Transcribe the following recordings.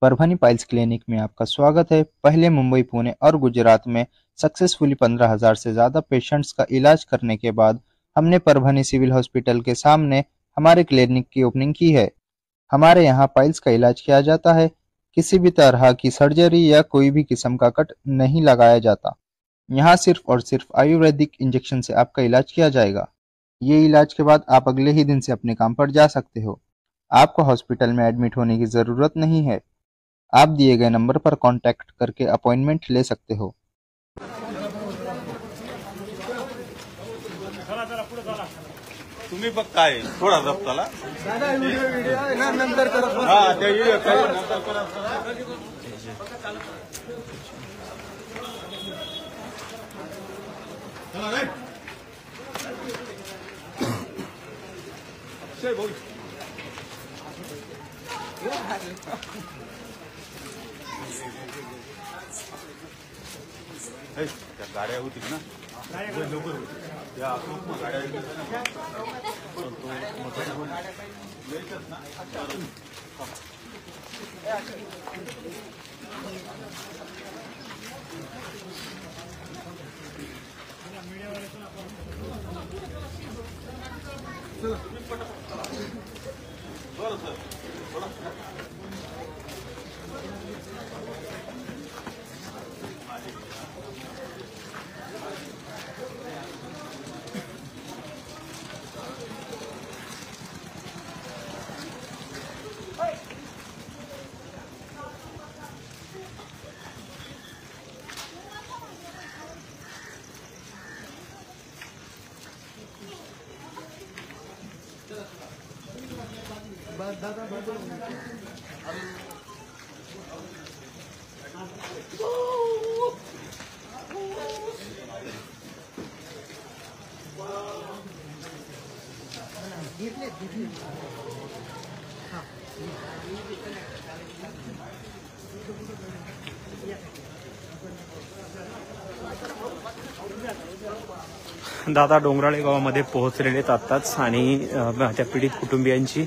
Parbhani piles clinic में आपका स्वागत है। पहले मुंबई, पुणे और गुजरात में सक्सेसफुली 15,000 से ज़्यादा पेशेंट्स का इलाज करने के बाद हमने परभनी सिविल हॉस्पिटल के सामने हमारे क्लिनिक की ओपनिंग की है। हमारे यहाँ पाइल्स का इलाज किया जाता है। किसी भी तरह की सर्जरी या कोई भी किस्म का कट नहीं लगाया जाता। यहाँ सिर्फ और सिर्फ आयुर्वेदिक इंजेक्शन से आपका इलाज किया जाएगा। ये इलाज के बाद आप अगले ही दिन से अपने काम पर जा सकते हो। आपको हॉस्पिटल में एडमिट होने की ज़रूरत नहीं है। आप दिए गए नंबर पर कॉन्टैक्ट करके अपॉइंटमेंट ले सकते हो। तुम्ही बघ काय थोडा जपताला नंतर गाड्या होती ना लवकर होती या गाड्या बरं सर दादा डोंगराळे गावामध्ये पोहोचलेले आताच आणि त्या पीडित कुटुंबियांची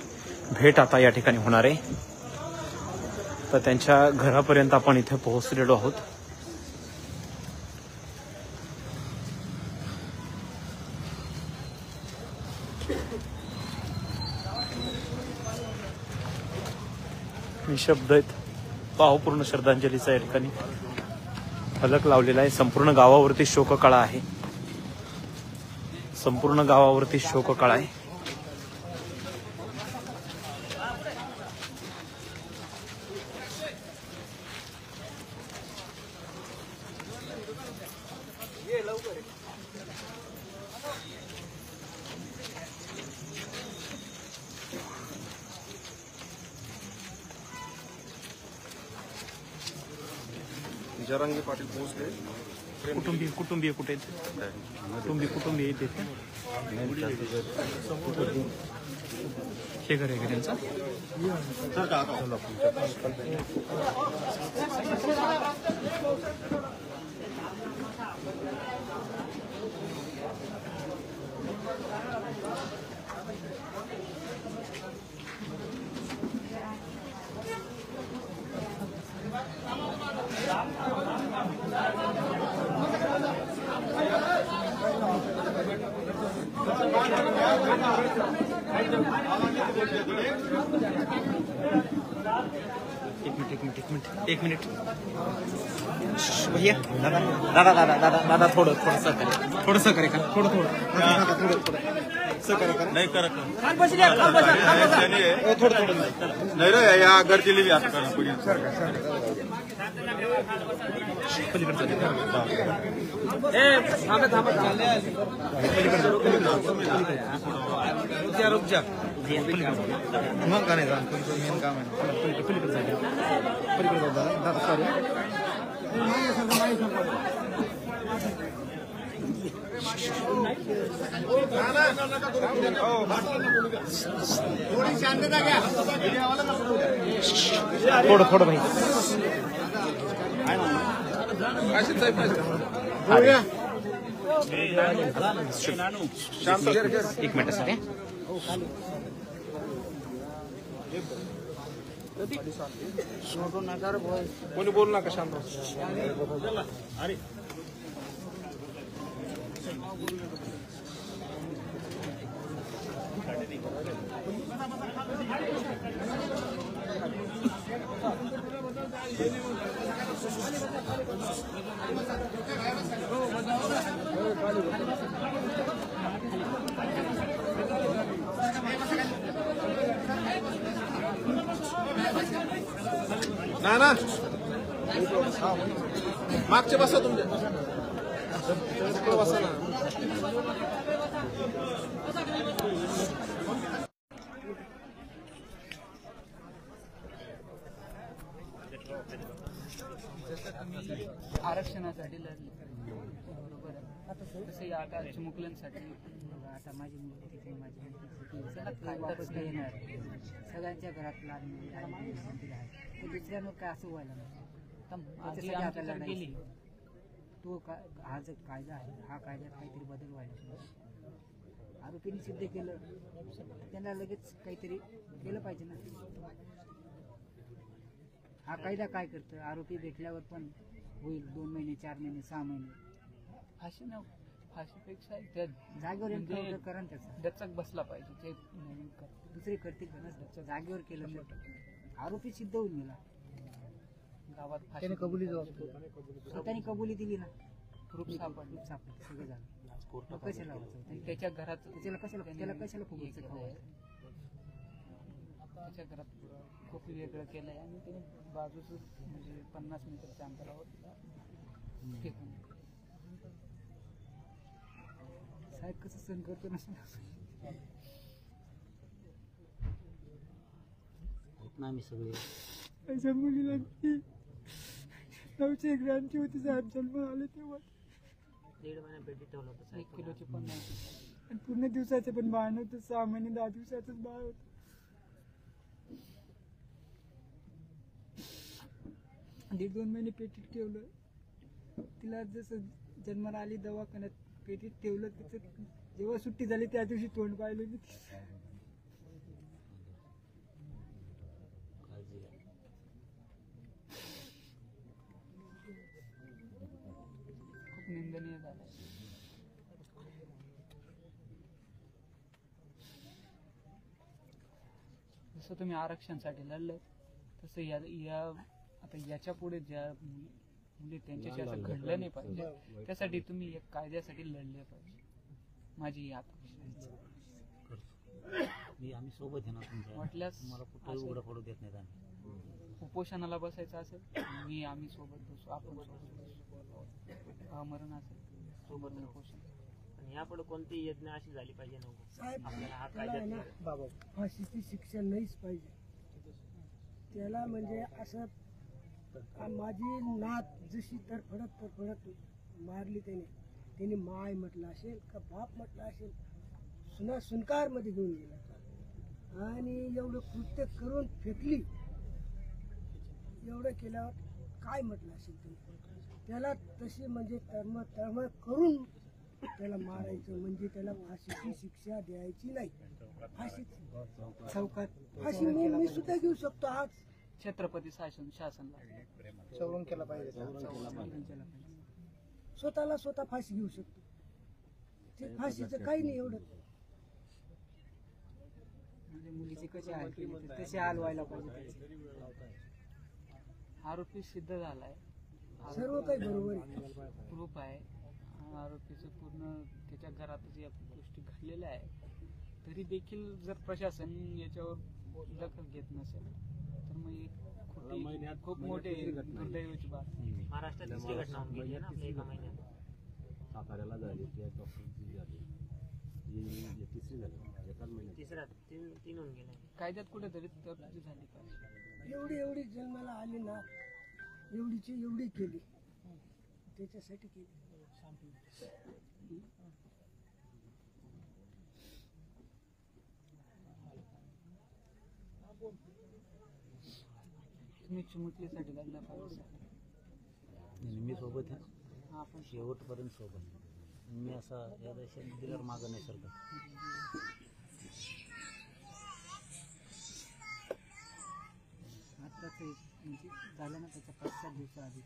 भेट आता या ठिकाणी होणार आहे। तर त्यांच्या घरापर्यंत आपण इथे पोहोचलेलो आहोत। निशब्द आहेत, भावपूर्ण श्रद्धांजलीचा या ठिकाणी फलक लावलेला आहे। संपूर्ण गावावरती शोककळा आहे, संपूर्ण गावावरती शोककळा आहे। जरांगे पाटील पोहोचले। कुटुंबीय कुठे आहेत? कुटुंबीय येते हे घर आहे का त्यांचं? एक मिनिट भैया, दादा थोडं सहकार्य का? थोडं सहकार्य का? नाही करत थोडं नाही रे, या गर्दीला बी असं करा पुढे मग का नाही मेन काम आहे पलीकडे दादा सॉरी थोडी शांतता घ्या। थोडं भाई एक मिनिटासाठी कोणी बोलू नका शांत ना ना मागचे बसा तुमच्या बसा ना आरक्षणासाठी लढले बरोबर आहे. तसंही आता चिमुकल्यांसाठी आता माझी मुलगी तिथे माझी वापस नाही येणार. सगळ्यांच्या घरात लहान मुली आहे, मंदिर आहे. तर दुसऱ्यांवर काय असं व्हायला नाही. त्याच्यासाठी आता लढाई तो हा जो कायदा आहे हा कायद्यात काहीतरी बदल व्हायला पाहिजे. आरोपींनी सिद्ध केलं त्यांना लगेच काहीतरी केलं पाहिजे ना. हा कायदा काय करतं, आरोपी भेटल्यावर पण होईल 2 महिने 4 महिने 6 महिने फाशी न फाशीपेक्षा त्या जागेवर एन्काउंटर करा त्याचा दचक बसला पाहिजे. ते दुसरे करतील त्याच्या जागेवर केलं तर आरोपी सिद्ध होईल गेला. गावात त्याने कबुली स्वतःने कबुली दिली ना. प्रूफ सापडलं सगळं झालं. कशाला त्याच्या घरात त्याला कशाला फुगायचं त्याच्या घरात खूप वेगळं केलंय आणि त्याने बाजूच म्हणजे 50 मीटरच्या अंतरावर फेकून साहेब कसं सहन करतो नसेल आम्ही सगळे माझ्या मुलीला 900 ग्रॅमची होती साहेब. जन्म आले तेव्हा 1.5 महिना पेटी ठेवलं होतं 1 किलोची पण नाही आणि पूर्ण दिवसाचं पण बाळ नव्हतं. 6 महिने 10 दिवसाचंच बाळ होतं. 1.5-2 महिने पेटीत ठेवलं. तिला जसं जन्माला आली दवाखान्यात पेटीत ठेवलं. तिचं जेव्हा सुट्टी झाली त्या दिवशी तोंड पाहिलं मी. खूप निंदनीय झालं. जसं तुम्ही आरक्षणासाठी लढलं तसं या आता याच्या पुढे ज्या मुली त्यांच्याशी असं घडलं नाही पाहिजे त्यासाठी तुम्ही एक कायद्यासाठी लढले पाहिजे. माझी ही अपेक्षा आम्ही सोबत आहे ना तुमच्या. वाटल्यास मला कुठेही उघडं पडू देत नाही आम्ही. उपोषणाला बसायचं असेल आम्ही सोबत बसू. आपण सोबत बसू. मरण असेल सोबत उपोषण. यापुढे कोणती योजना अशी झाली पाहिजे नको आपल्याला हा कायदा फाशीची शिक्षा नाहीच पाहिजे त्याला. म्हणजे असं माझी नात जशी तरफडत मारली त्याने माय म्हटलं असेल का बाप म्हटलं असेल सुनकार मध्ये घेऊन गेला आणि एवढं कृत्य करून फेकली. एवढं केल्यावर काय म्हटलं असेल त्याला तशी म्हणजे तळमळ करून त्याला मारायचं म्हणजे त्याला फाशीची शिक्षा द्यायची नाही. फाशी चौकात फाशी मी सुद्धा घेऊ शकतो. आज छत्रपती शासनला चौरंग केला पाहिजे. स्वतःला स्वतः फाशी घेऊ शकतो. ते फाशीचं काही नाही एवढं. म्हणजे मुलीचे कसे हाल केले तसे हाल व्हायला पाहिजे. आरोपी सिद्ध झालाय. सर्व काही बरोबर आहे. प्रूफ आहे. आरोपीचं पूर्ण त्याच्या घरातच या गोष्टी घडलेल्या आहे. तरी देखील जर प्रशासन याच्यावर दखल घेत नसेल तर मग खूप मोठे दुर्दैवाची बाब. महाराष्ट्रात दुसरी घटना होऊन गेली ना आपल्या एका महिन्यात. साताऱ्याला झाली त्या डॉक्टरची झाली तिसरी झाली एकाच महिन्यात. तिसरा तीन होऊन गेले. कायद्यात कुठेतरी तरतुदी झाली पाहिजे. एवढी जन्माला आली ना एवढीची एवढी केली त्याच्यासाठी केली. तुम्ही चिमुकलीसाठी लढला पाहिजे. मी सोबत आहे. आपण शेवटपर्यंत सोबत. मी असा या देशात दिल्यावर मागं नाही सरकार. पत्राचं म्हणजे झालं ना त्याच्या 5-7 दिवसाआधीच.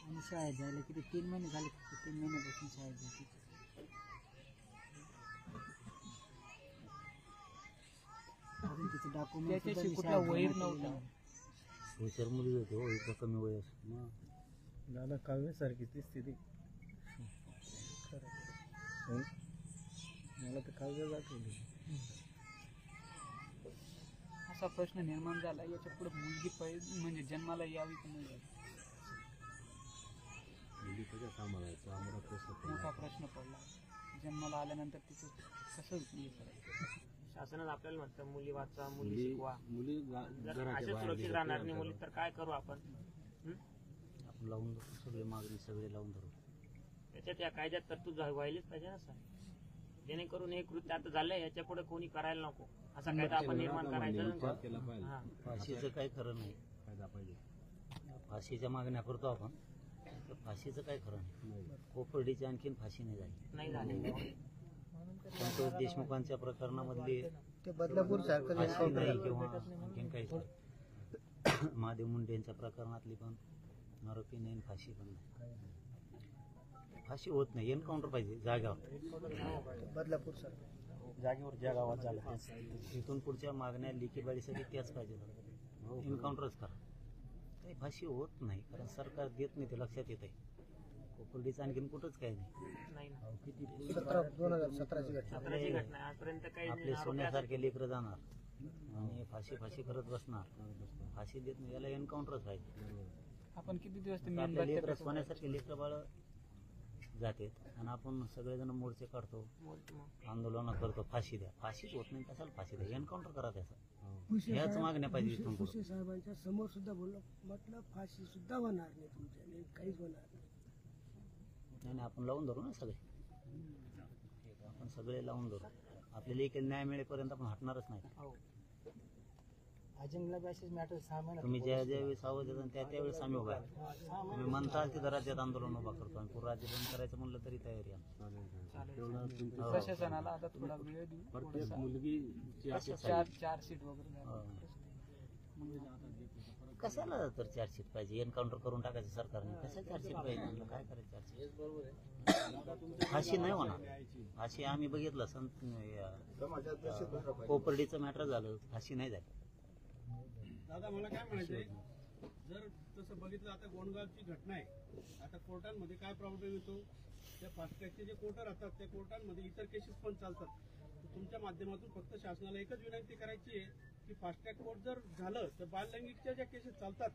आणि शाळेत जायला किती 3 महिने झाले, 3 महिन्यापासून शाळेत जायची. अजून तिचे डॉक्युमेंट कुठला वैर नव्हता. हुशार मुली होते हो, इतकं कमी वय असं दादा काव्यासारखी ती स्थिती मला तर काव्य दाखवली. असा प्रश्न निर्माण झाला, याच्या पुढे मुलगी म्हणजे जन्माला यावी की नाही यावी, मुली कसं सांभाळायचं आम्हाला कसं मोठा प्रश्न पडला. जन्माला आल्यानंतर तिचं कसं हे करायचं. शासनात आपल्याला म्हणतं मुली वाचा, मुली शिकवा. मुली जर अशा सुरक्षित राहणार नाही मुली तर काय करू आपण? आपण लावून धरू सगळे मागणी सगळे लावून धरू. त्याच्यात या कायद्यात तरतूद व्हायलाच पाहिजे ना सर, जेणेकरून हे कृत्य आता झालंय याच्या पुढे कोणी करायला नको असा कायदा आपण निर्माण करायचा. केला पाहिजे. फाशीचं काही खरं नाही. फायदा पाहिजे. फाशीच्या मागण्या करतो आपण, तर फाशीचं काही खरं नाही. कोपर्डीची आणखीन फाशी नाही झाली. नाही झाले. संतोष देशमुखांच्या प्रकरणामधली ते बदलापूर सारखं फाशी नाही किंवा आणखीन काही नाही. महादेव मुंडेंच्या प्रकरणातली पण आरोपी नाही, फाशी पण नाही. फाशी होत नाही, एन्काउंटर पाहिजे जाग्यावर. बदलापूर सारखं जागेवर ज्या गावात झालं इथून पुढच्या मागण्या लेखीबाळीसाठी त्याच पाहिजे. एन्काउंटरच करा. काही फाशी होत नाही, कारण सरकार देत नाही, ते लक्षात येत आहे. कोपर्डीचं आणखीन कुठंच काही नाही. 2017ची घटना. आजपर्यंत काही आपले सोन्यासारखे लेकरं जाणार आणि फाशी करत बसणार. फाशी देत नाही, याला एन्काउंटरच पाहिजे. आपण किती दिवस आपले लेकरं सोन्यासारखे लेकरं बाळ जाते आणि आपण सगळेजण मोर्चे काढतो, आंदोलन करतो, फाशी द्या. फाशीच होत नाही, कशाला फाशी द्या, एन्काउंटर करा त्याचा. ह्याच मागण्या पाहिजे. भुसे साहेबांच्या समोर सुद्धा बोललो, म्हटलं फाशी सुद्धा होणार नाही तुमच्या, काहीच होणार नाही. नाही आपण लावून धरू ना सगळे, आपण सगळे लावून धरू. आपल्याला एक न्याय मिळेपर्यंत आपण हटणारच नाही. अजिंक्य बॅशेस मॅटर 6 महिने तुम्ही ज्यावेळेस आवाज येतात त्यावेळेस आम्ही उभा आहे. तुम्ही म्हणताल तिथं राज्यात आंदोलन उभा करतो आणि पूर्ण राज्य बंद करायचं म्हणलं तरी तयारी आहे. प्रशासनाला आता थोडा वेळ देऊ. प्रत्येक मुलगी 4 सीट वगैरे कशाला तर चार्जशीट पाहिजे? एन्काउंटर करून टाकायचं सरकारने. कशाला चार्जशीट पाहिजे? काय करायचं चार्जशीट? फाशी नाही होणार. फाशी आम्ही बघितलं कोपर्डीचं मॅटर झालं, फाशी नाही झाली. दादा मला काय म्हणायचंय, जर तसं बघितलं आता गोंडगावची घटना आहे, आता कोर्टांमध्ये काय प्रॉब्लेम येतो, त्या फास्ट ट्रॅकचे जे कोर्ट राहतात त्या कोर्टांमध्ये इतर केसेस पण चालतात. तुमच्या माध्यमातून फक्त शासनाला एकच विनंती करायची आहे की फास्ट ट्रॅक कोर्ट जर झालं तर बाललैंगिकच्या ज्या केसेस चालतात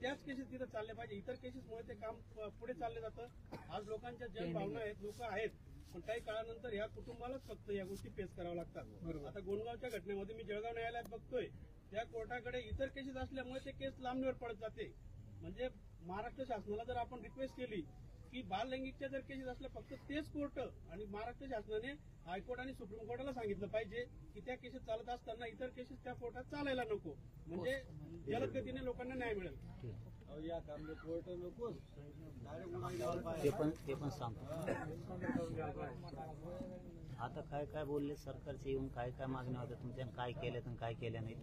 त्याच केसेस तिथं चालल्या पाहिजे. इतर केसेसमुळे ते काम पुढे चालले जातं. आज लोकांच्या ज्या भावना आहेत, लोक आहेत, पण काही काळानंतर या कुटुंबालाच फक्त या गोष्टी फेस कराव्या लागतात. आता गोंडगावच्या घटनेमध्ये मी जळगाव न्यायालयात बघतोय, त्या कोर्टाकडे इतर केसेस असल्यामुळे ते केस लांबणीवर पडत जाते. म्हणजे महाराष्ट्र शासनाला जर आपण रिक्वेस्ट केली की बाललैंगिकच्या जर केसेस असल्या फक्त तेच कोर्ट, आणि महाराष्ट्र शासनाने हायकोर्ट आणि सुप्रीम कोर्टाला सांगितलं पाहिजे की त्या केसेस चालत असताना इतर केसेस त्या कोर्टात चालायला नको, म्हणजे जलद गतीने लोकांना न्याय मिळेल. या काम कोर्ट नकोच, ते पण सांगतो. आता काय काय बोलले सरकारचे येऊन, काय काय मागण्या होत्या तुमच्या, काय केल्या आणि काय केल्या नाही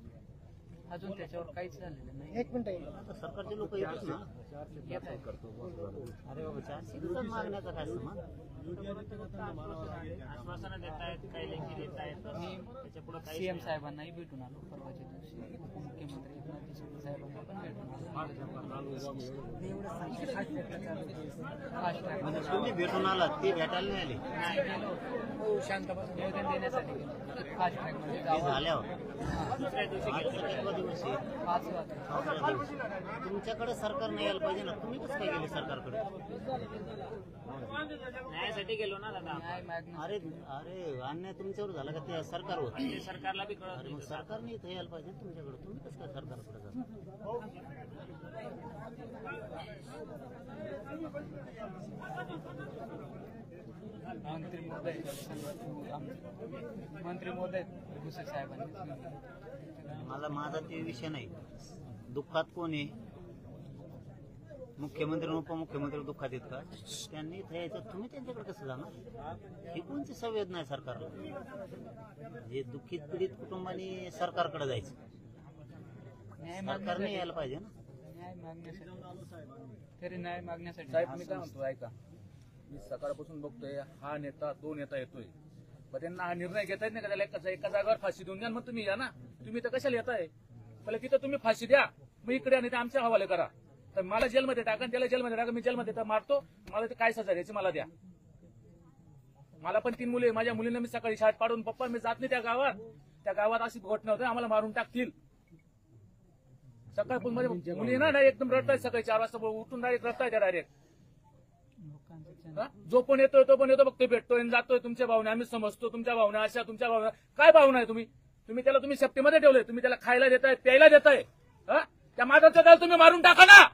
अजून त्याच्यावर काहीच झालेलं नाही. 1 मिनिट. आता सरकारचे लोक येतात ना. अरे बाबा 400 मागण्याचा काय समान? आश्वासनं देत आहेत, काही लेखी देत आहेत, त्याच्या पुढे काही सीएम साहेबांनाही भेटून आलो परवाच्या दिवशी. उपमुख्यमंत्री एकनाथ देशमुख साहेबांना पण भेटून आलो. म्हणजे तुम्ही भेटून आलात, ते भेटायला नाही आले. शांतपासून निवेदन देण्यासाठी गेलो. फास्ट ट्रॅक मध्ये झाल्यावर दुसऱ्या दिवशी 5 दिवशी तुमच्याकडे सरकार नाही यायला पाहिजे ना. तुम्ही कसं काय गेले सरकारकडे? न्यायासाठी गेलो ना दादा. न्याय मागणं. अरे अन्याय तुमच्यावर झाला का ते सरकारवर? ते सरकारला बी कळत अरे मग सरकारने इथं यायला पाहिजे तुमच्याकडे. तुम्ही कसं काय सरकारकडे जाता? मंत्री महोदय भुसे साहेबांनी माझा ते विषय नाही. दुःखात कोण आहे? मुख्यमंत्री आणि उपमुख्यमंत्री दुःखात आहेत का? त्यांनी इथे यायचं, तुम्ही त्यांच्याकडे कसं जाणार? ही कोणती संवेदना आहे सरकारला? जे दुःखित पीडित कुटुंबांनी सरकारकडे जायचं, सरकारने यायला पाहिजे ना. न्याय मागण्यासाठी तरी न्याय मागण्यासाठी साहेब मी काय म्हणतो ऐका, मी सकाळपासून बघतोय हा नेता तो नेता येतोय, पण त्यांना हा निर्णय घेता येत नाही का त्याला एका जागेवर फाशी देऊन द्या, मग तुम्ही या ना. तुम्ही तर कशाला येताय? पहिले तिथं तुम्ही फाशी द्या, मग इकडे आणि ते आमच्या हवाले करा. तर मला जेलमध्ये टाका, त्याला जेलमध्ये टाका, मी जेलमध्ये तर मारतो, मला ते काय सजा द्यायची मला द्या. मला पण 3 मुले, माझ्या मुलींना मी सकाळी शाळेत पाडून, पप्पा मी जात नाही त्या गावात अशी घटना होते, आम्हाला मारून टाकतील. सकाळपासून माझ्या मुली ना एकदम रडताय, सकाळी 4 वाजता उठून डायरेक्ट रडताय त्या डायरेक्ट. जो पण येतोय तो पण येतो, बघतोय भेटतोय जातोय. तुमच्या भावना आम्ही समजतो, तुमच्या भावना अशा, तुमच्या भावना काय भावना आहे? तुम्ही त्याला तुम्ही सेफ्टीमध्ये ठेवलंय, तुम्ही त्याला खायला देताय, प्यायला देताय. त्या माधवच्या त्याला तुम्ही मारून टाका ना,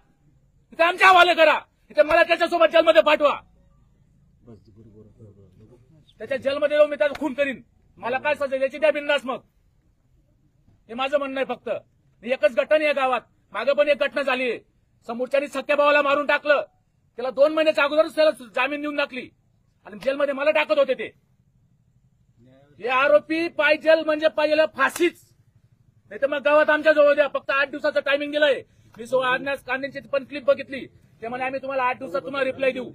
इथे आमच्या हवाले करा, इथे मला त्याच्यासोबत जेलमध्ये पाठवा. त्याच्या जेलमध्ये जाऊन मी त्याला खून करीन, मला काय सजा याची द्या बिंदास. मग हे माझं म्हणणं आहे फक्त. एकच घटना या गावात, मागे पण एक घटना झाली, समोरच्यानी सख्या भावाला मारून टाकलं, त्याला 2 महिन्याच्या अगोदरच त्याला जामीन देऊन टाकली आणि जेलमध्ये मला टाकत होते ते. हे आरोपी पाहिजे म्हणजे पाहिजे फाशीच, नाही तर मग गावात आमच्या जवळ द्या. फक्त 8 दिवसाचं टायमिंग दिलंय. मी आज कांदेची पण क्लिप बघितली, ते म्हणे आम्ही तुम्हाला 8 दिवसात तुम्हाला रिप्लाय देऊ.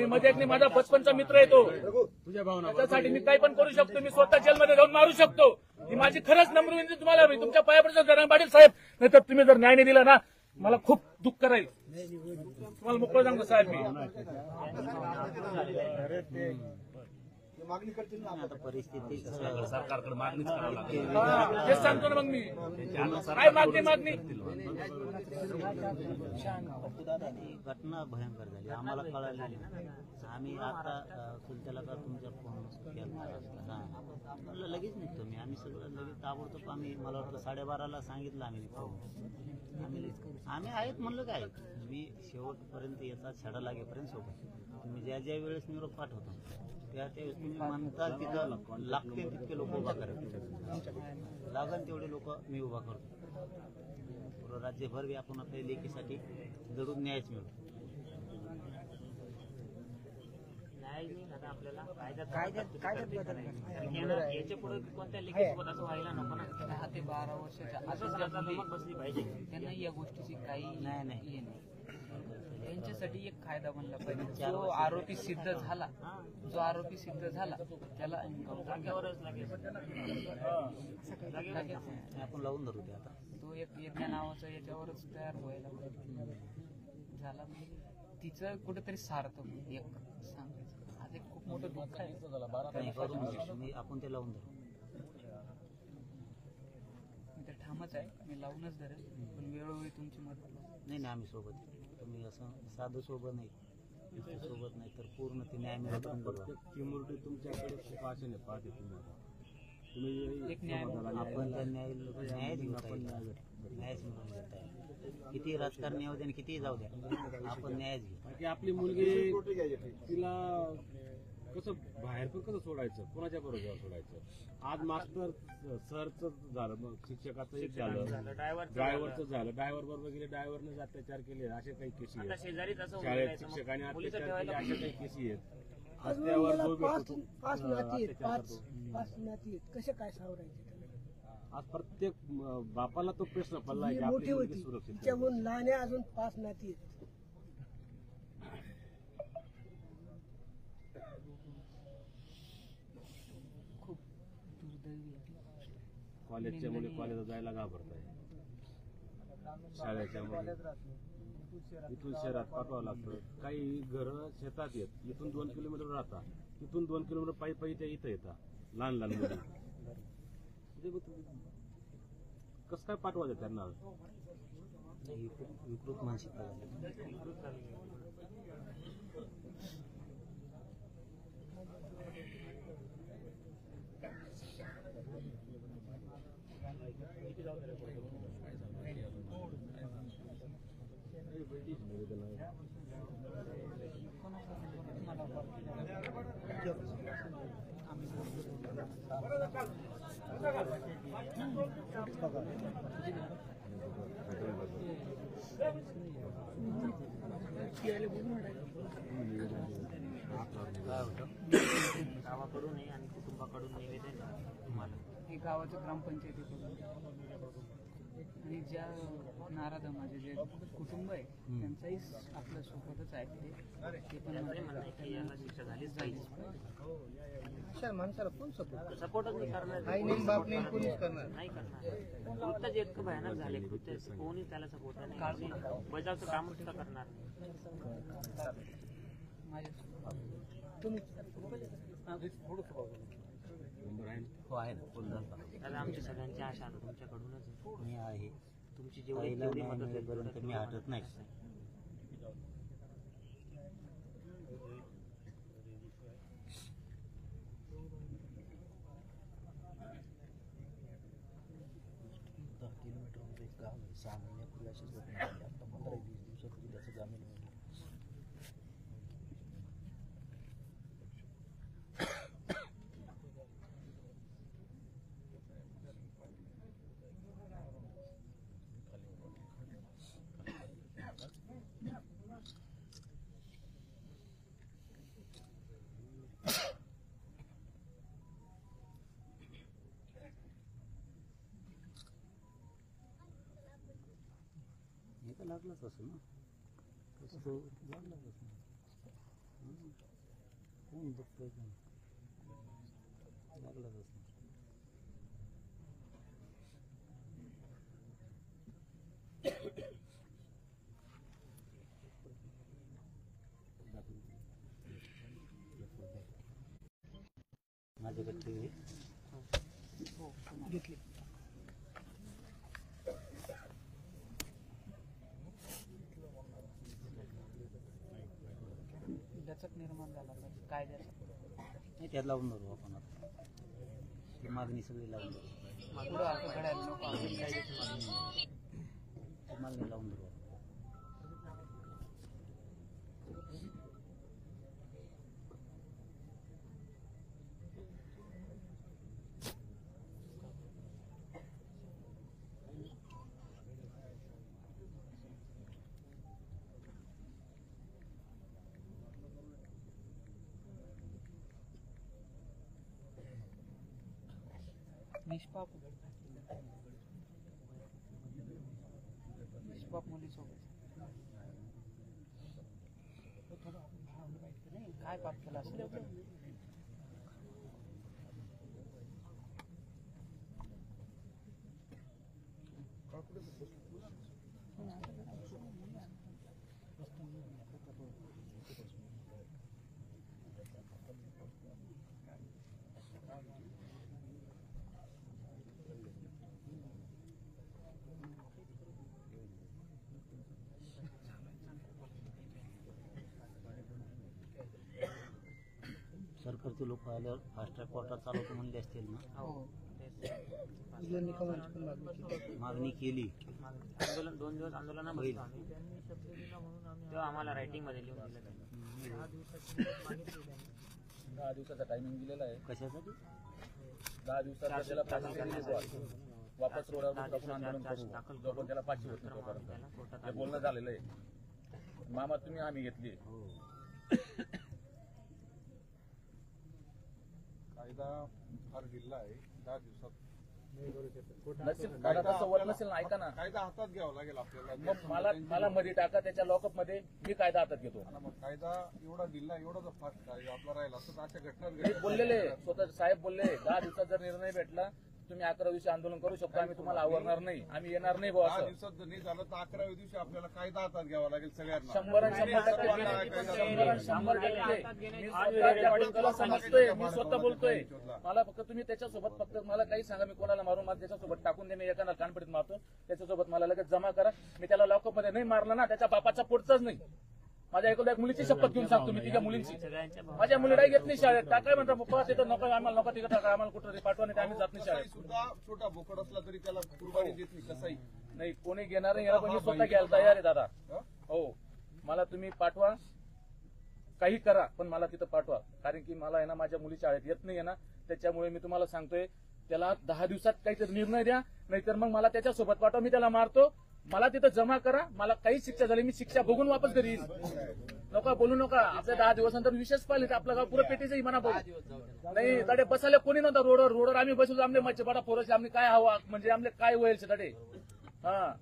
मध्ये एक माझा बचपनचा मित्र येतो, त्याच्यासाठी मी काही पण करू शकतो. मी स्वतः जेलमध्ये जाऊन मारू शकतो. ही माझी खरंच नम्र विनंती तुम्हाला, मी तुमच्या पायापर्यंत जरांगे पाटील साहेब, नाही तर तुम्ही जर न्याय नाही दिला ना, मला खूप दुःख राहील. तुम्हाला मोकळं सांगतो साहेब मी. आता परिस्थिती सरकारकडे मागणीच करावं लागेल. तेच सांगतो ना मग मी. काय मागणी घटना भयंकर झाली, आम्हाला कळाली नाही. आम्ही आता चुलत्याला का तुमच्या फोन केला, म्हणलं लगेच निघतो मी. आम्ही सगळं लगेच ताबडतोब आम्ही, मला वाटतं 12:30ला सांगितलं आम्ही आहेत म्हणलं काय. मी शेवटपर्यंत याचा छडा लागेपर्यंत सोबत. तुम्ही ज्या वेळेस निरोप पाठवतो त्यावेळेस तुम्ही म्हणता तिथं लागते तितके लोक उभा करायचे, लागन तेवढे लोक मी उभा करतो. पूर्ण राज्यभर बी आपण आपल्या लेखीसाठी जडून न्यायच मिळतो. आपल्याला याच्या पुढे कोणत्या लेखीसोबत असं व्हायला नको ना. 10 ते 12 वर्षाच्या आजच बसली पाहिजे. त्यांना या गोष्टीची काही नाही. त्यांच्यासाठी एक कायदा बनला पाहिजे. जो आरोपी सिद्ध झाला त्याला जागेवरच लागेल. आपण लावून धरू ते आता. तो एक यज्ञ नावाचा याच्यावरच तयार व्हायला झाला. तिचं कुठेतरी सार्थ एक सांगायचं. आज एक खूप मोठं दुःख आहे. मी आपण ते लावून धरू. मी तर ठामच आहे, मी लावूनच धरेल, पण वेळोवेळी तुमची मदत. नाही आम्ही सोबत. तुम्ही असं साधं सोबत नाही तर पूर्ण ते न्याय मिळत. चिमुरटी तुमच्याकडे खूप आशेने पाहते. तुम्ही एक न्याय आपण त्या न्यायच मिळून देत आहे. किती राजकारणी येऊ द्या आणि किती जाऊ द्या, आपण न्यायच घेऊ. आपली मुलगी तिला कसं बाहेर पण कसं सोडायचं, कोणाच्या बरोबर सोडायचं. आज मास्टर सरचं झालं, मग शिक्षकाचं एक झालं, ड्रायव्हरचं झालं. ड्रायव्हर बरोबर गेले, ड्रायव्हरने अत्याचार केले, असे काही केसी आहेत. शाळेत शिक्षकाने अत्याचार केले, अशा काही केसी आहेत. पाच नाती आहेत, कसे काय सावरायचे? आज प्रत्येक बापाला तो प्रश्न पडला की मोठी आपली होती मुलगी सुरक्षित. तिच्याहून लहान आहे, अजून 5 नाती आहेत. खूप दुर्दैवी कॉलेजच्या मुली कॉलेजला जायला घाबरत आहे. शाळेच्या मुली इथून शहरात पाठवावं लागतं. काही घरं शेतात येत, इथून 2 किलोमीटर राहतात, तिथून 2 किलोमीटर पायी त्या इथं येतात लहान मुली. कसं काय पाठवायचं त्यांना? विकृत मानसिकता काय होतं गावाकडून आहे आणि कुटुंबाकडून निवेदन आहे तुम्हाला. हे गावाचं ग्रामपंचायतीकडून आणि ज्या नाराज माझे जे कुटुंब आहे त्यांचाही आपल्या सोबतच आहे ते पण म्हणणं आहे की याला शिक्षा झालीच पाहिजे. माणसाला कोण सपोर्ट सपोर्टच नाही करणार, नाही करणार. कृत्य जे इतकं भयानक झाले, कृत्य कोणीच त्याला सपोर्ट नाही, बजावचं काम सुद्धा करणार नाही. हो आहे ना फुलदार. दादा आमची सगळ्यांची आशा आता तुमच्याकडूनच आहे. मी आहे तुमची जेवढी मदत मिळेपर्यंत मी हटत नाही. किलोमीटर एक गाव आहे. 6 महिन्यापूर्वी अशीच घटना झाली. आता 15-20 दिवसापूर्वी त्याचं जामीन मिळालं. हे तर लागलंच असं ना, तसं तो लागलाच असं. कोण बघतोय का लागलाच असं. माझ्याकडे घेतली. दचक निर्माण झाला कायद्याचा. नाही त्यात लावून धरू आपण आता. ती मागणी सगळी लावून धरू. पुढं असं घडायला नको आपण कायद्याची मागणी लावून धरू. निष्पाप मुलीसोबत काय पाप केला असेल. सरकारचे लोक आल्यावर फास्ट ट्रॅक कोर्टात चालवतो म्हणले असतील ना. मागणी केली. आंदोलन 2 दिवस आंदोलन बघितलं आम्ही, तेव्हा आम्हाला रायटिंग मध्ये लिहून दिलं. 10 दिवसाचा टायमिंग दिलेला आहे. कशासाठी? 10 दिवसात त्याला वापस रोडावर टाकून आंदोलन करू, जो पण त्याला 500 होत नाही तोपर्यंत. हे बोलणं झालेलं आहे. मामा तुम्ही आम्ही घेतली. कायदा फार ढिल्ला आहे. 10 दिवसात कायदा सवड नसेल ना, ऐका ना. कायदा हातात घ्यावा लागेल आपल्याला. मग मला मध्ये टाका, त्याच्या लॉकअप मध्ये मी कायदा हातात घेतो. मग कायदा एवढा ढिल्ला, एवढा जर फास्ट कायदा आपला राहिला तर अशा घटना बोललेले स्वतः साहेब बोलले 10 दिवसात जर निर्णय भेटला तुम्ही 11 दिवशी आंदोलन करू शकता, आम्ही तुम्हाला आवरणार नाही, आम्ही येणार नाही. 10 दिवसात जर नाही झालं तर 11व्या दिवशी आपल्याला कायदा हातात घ्यावा लागेल सगळ्यांना. 100% समजतोय, मी स्वतः बोलतोय. मला फक्त तुम्ही त्याच्यासोबत फक्त मला काही सांगा, मी कोणाला मारून मला त्याच्यासोबत टाकून दे, मी एकाला कानपडीत मारतो, त्याच्यासोबत मला लगेच जमा करा. मी त्याला लॉकअप मध्ये नाही मारला ना, त्याच्या बापाचा पुढचाच नाही. माझ्या एका मुलीची शपथ घेऊन सांगतो मी, तिच्या मुलींची. माझ्या मुलीला घेत नाही शाळेत. त्या काय म्हणतात पप्पा तिथं नको, आम्हाला नको तिकडे टाका, आम्हाला कुठं पाठवा, नाही आम्ही जात नाही शाळेत. सुद्धा छोटा बोकड असला तरी त्याला कुर्बानी देत नाही. कसाही नाही कोणी घेणार नाही, पण मी स्वतः घ्यायला तयार आहे दादा. हो मला तुम्ही पाठवा, काही करा, पण मला तिथं पाठवा. कारण की मला आहे ना माझ्या मुली शाळेत येत नाही ना, त्याच्यामुळे मी तुम्हाला सांगतोय त्याला 10 दिवसात काहीतरी निर्णय द्या, नाहीतर मग मला त्याच्यासोबत पाठवा. मी त्याला मारतो, मला तिथं जमा करा, मला काही शिक्षा झाली मी शिक्षा बघून वापस घरी येईन. नका बोलू नका. आपल्या 10 दिवसानंतर विशेष पाहिले आपलं गाव पुरं पेटीचंही म्हणा बोलू नाही. तडे बसायला कोणी नव्हता रोडवर आम्ही बसलो. आमले मच्छी बडा पोरसले आम्ही काय हवा म्हणजे आमले काय होईल तडे. हा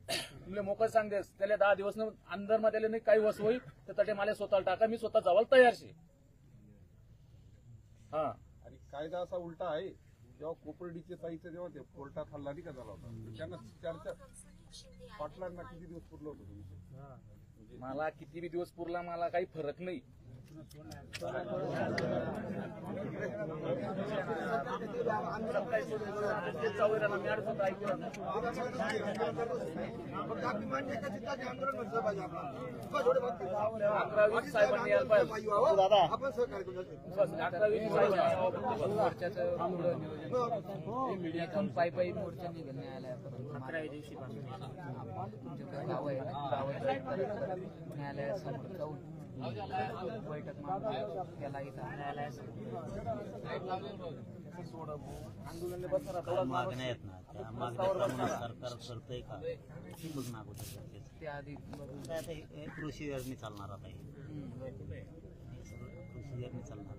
तुमले मोकळ सांगतेस त्याला 10 दिवस अंदर मध्ये नाही काही वस्तू होईल तर तटे मला स्वतःला टाका, मी स्वतः जावायला तयार शे. हा आणि कायदा असा उलटा आहे, जेव्हा कोपर्डीचे ताईचं जेव्हा ते कोर्टात हल्ला नाही का झाला होता, त्यांना चर्चा पाटलांना किती दिवस पुरलं होतं तुम्ही? मला किती बी दिवस पुरला मला काही फरक नाही. साहेबांनी यायला पाहिजे. मोर्चाचं पायी मोर्चा निघेल न्यायालयापर्यंत. 11व्या दिवशी गाव आहे न्यायालयासमोर जाऊन बैठक त्याला इथं मागण्या आहेत ना, त्या मागण्या सरकार करतंय का हे बघ ना अगोदर. त्याआधी प्रोसिजरनी चालणार आता हे सगळं प्रोसिजरनी चालणार.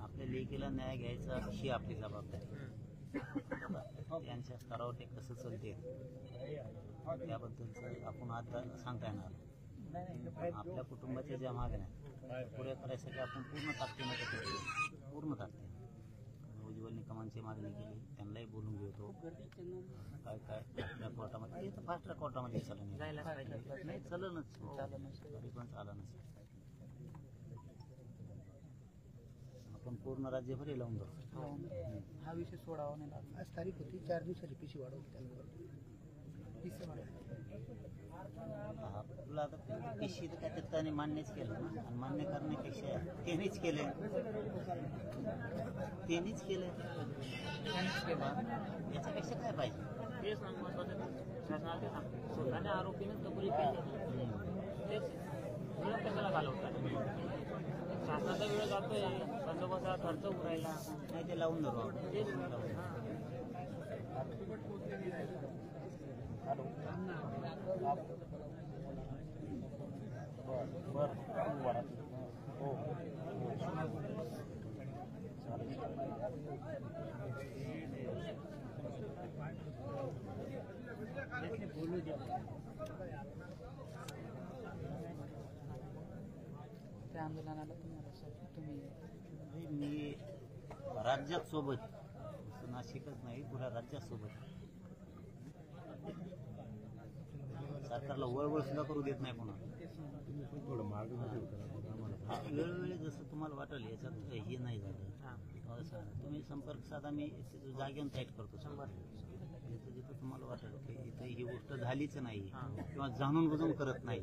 आपल्या लेकीला न्याय घ्यायचा ही आपली जबाबदारी. त्यांच्या स्तरावर ते कसं चालते त्याबद्दलचं आपण आता सांगता येणार. आपल्या कुटुंबाच्या ज्या मागण्या पुऱ्या करायसाठी आपण पूर्ण ताकदीनं करतो, पूर्ण ताकदीनं. उज्ज्वल निकमांची मागणी केली, त्यांनाही बोलून घेतो. काय आपल्या कोर्टामध्ये ते फास्ट ट्रॅक कोर्टामध्ये चाललं नाही, चालणच तरी पण चालणच. आपण पूर्ण राज्यभर लावून जाऊ. हा विषय सोडावा नाही. आज तारीख होती 4 दिवसाची पिशी वाढवली त्याला. आपलं आता पेशी तर काय त्याने मान्यच केलं ना, आणि मान्य करण्यापेक्षा त्यांनीच केलं याच्यापेक्षा काय पाहिजे. तेच महत्वाचं शासनाला स्वतःने आरोपीने कबुली केली, तेच वेळ कशाला घालवतात. शासनाचा वेळ जातोय, कसा खर्च उरायला नाही ते लावून धरू आपण. तेच बोलू द्या. त्या आंदोलनाला तुम्ही मी राज्यात सोबत, नाशिकच नाही पुऱ्या राज्यात सोबत. सरकारला वळवळ सुद्धा करू देत नाही कोणाला. वेळोवेळी जसं तुम्हाला वाटेल याच्यात हे नाही झालं तुम्ही संपर्क साधा, मी जागेवर टाईट करतो. जिथं तुम्हाला वाटेल की इथं ही गोष्ट झालीच नाही किंवा जाणून बुजून करत नाही,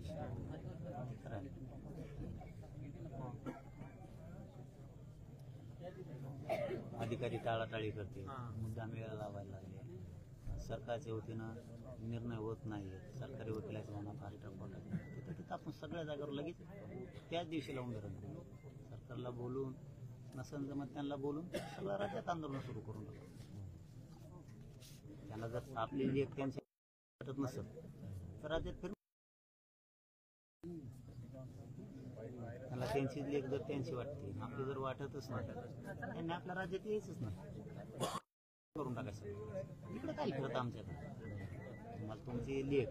अधिकारी टाळाटाळी करते, मुद्दाम वेळ लावायला लागले, सरकारच्या वतीनं निर्णय होत नाही, सरकारी वकिलाच्या मनात फास्ट ट्रॅक तिथं आपण सगळ्या जागेवर लगेच त्याच दिवशी लावून धरून सरकारला बोलून नसन जमत त्यांना बोलून सगळ्या राज्यात आंदोलन सुरू करून टाकू. त्यांना जर आपली लेख त्यांची वाटत नसेल तर राज्यात फिर त्याला त्यांची लेख जर त्यांची वाटते, आपली जर वाटतच नाही त्यांनी आपल्या राज्यात यायचंच नाही, करून टाकायचं. इकडे काय करत आमच्याकडे तुम्हाला तुमची लेख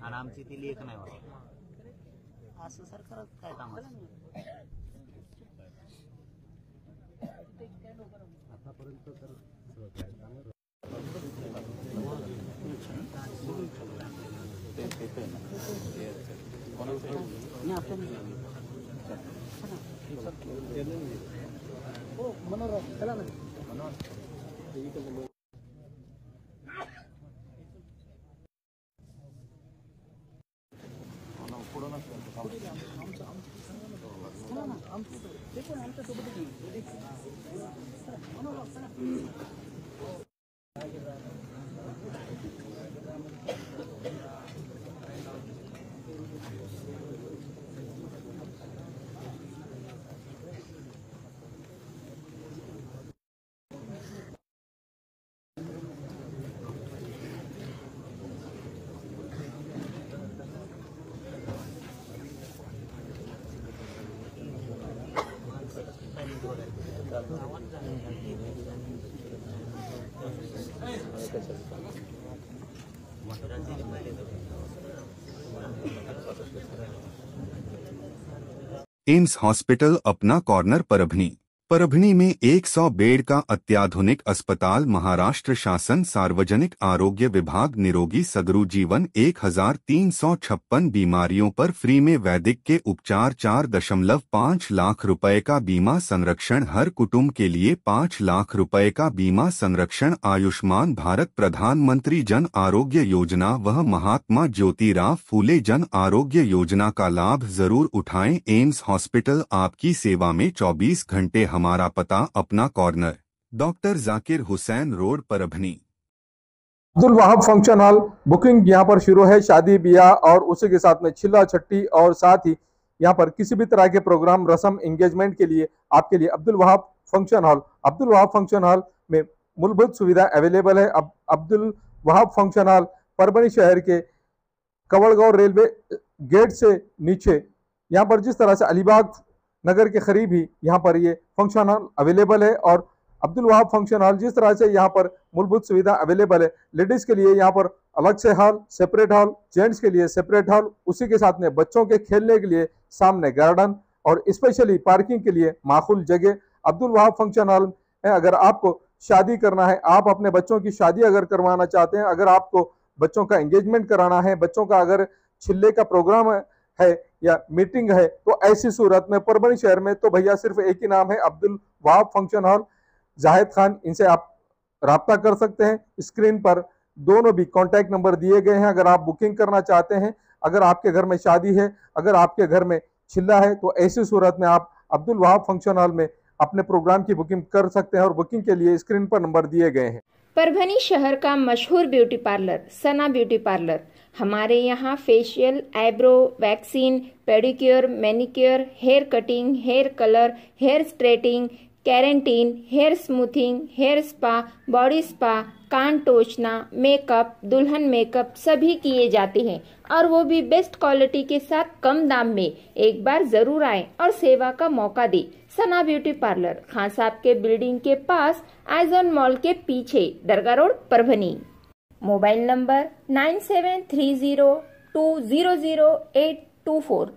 आणि आमची ती लेख नाही वाटत, असं सरकारच काय कामाचं. आतापर्यंत तर मनोहर चला ना. एम्स हॉस्पिटल अपना कॉर्नर परभनी में 100 बेड का अत्याधुनिक अस्पताल। महाराष्ट्र शासन सार्वजनिक आरोग्य विभाग निरोगी सदरू जीवन 1356 बीमारियों पर फ्री में वैदिक के उपचार। 4.5 लाख रुपए का बीमा संरक्षण, हर कुटुंब के लिए 5 लाख रुपए का बीमा संरक्षण। आयुष्मान भारत प्रधानमंत्री जन आरोग्य योजना व महात्मा ज्योतिराव फूले जन आरोग्य योजना का लाभ जरूर उठाएं। एम्स हॉस्पिटल आपकी सेवा में 24 घंटे। हमारा पता अपना corner, doctor Zakir Hussain road, Parbhani. Abdul Wahab function hall booking यहाँ पर शुरू है। शादी ब्याह और उसी के साथ में छिल्ला छट्टी और साथ ही यहाँ पर किसी भी तरह के प्रोग्राम रस्म एंगेजमेंट के लिए आपके लिए अब्दुल वहाब फंक्शन हॉल में मूलभूत सुविधा अवेलेबल है। अब अब्दुल वहाब फंक्शन हॉल परभनी शहर के कवड़गांव रेलवे गेट से नीचे, यहाँ पर जिस तरह से अलीबाग नगर के करीब ही यहाँ पर ये फंक्शन हॉल अवेलेबल है। और अब्दुल वहाब फंक्शन हॉल जिस तरह से यहाँ पर मूलभूत सुविधा अवेलेबल है, लेडीज के लिए यहाँ पर अलग से हॉल, सेपरेट हॉल, जेंट्स के लिए सेपरेट हॉल, उसी के साथ में बच्चों के खेलने के लिए सामने गार्डन और स्पेशली पार्किंग के लिए माकूल जगह। अब्दुल वहाब फंक्शन हॉल में अगर आपको शादी करना है, आप अपने बच्चों की शादी अगर करवाना चाहते हैं, अगर आपको बच्चों का एंगेजमेंट कराना है, बच्चों का अगर छिल्ले का प्रोग्राम है या मीटिंग है, तो ऐसी सूरत में परभनी शहर में तो भैया सिर्फ एक ही नाम है, अब्दुल वहाब फंक्शन हॉल, जाहिद खान। इनसे आप राब्ता कर सकते हैं। स्क्रीन पर दोनों भी कॉन्टैक्ट नंबर दिए गए हैं। अगर आप बुकिंग करना चाहते हैं, अगर आपके घर में शादी है, अगर आपके घर में छिल्ला है, तो ऐसी सूरत में आप अब्दुल वहाब फंक्शन हॉल में अपने प्रोग्राम की बुकिंग कर सकते हैं और बुकिंग के लिए स्क्रीन पर नंबर दिए गए हैं। परभनी शहर का मशहूर beauty parlour Sana beauty parlour. हमारे यहाँ facial, eyebrow, waxing, pedicure, manicure, hair cutting, hair colour, hair straightening, keratin, hair smoothing, hair spa, body spa, कान टोचना, मेकअप, दुल्हन मेकअप सभी किए जाते हैं और वो भी बेस्ट क्वालिटी के साथ कम दाम में। एक बार जरूर आएं और सेवा का मौका दें। सना ब्यूटी पार्लर, खान साहब के बिल्डिंग के पास, आइजॉन मॉल के पीछे, Dargah road, Parbhani. Mobile number 9730200824।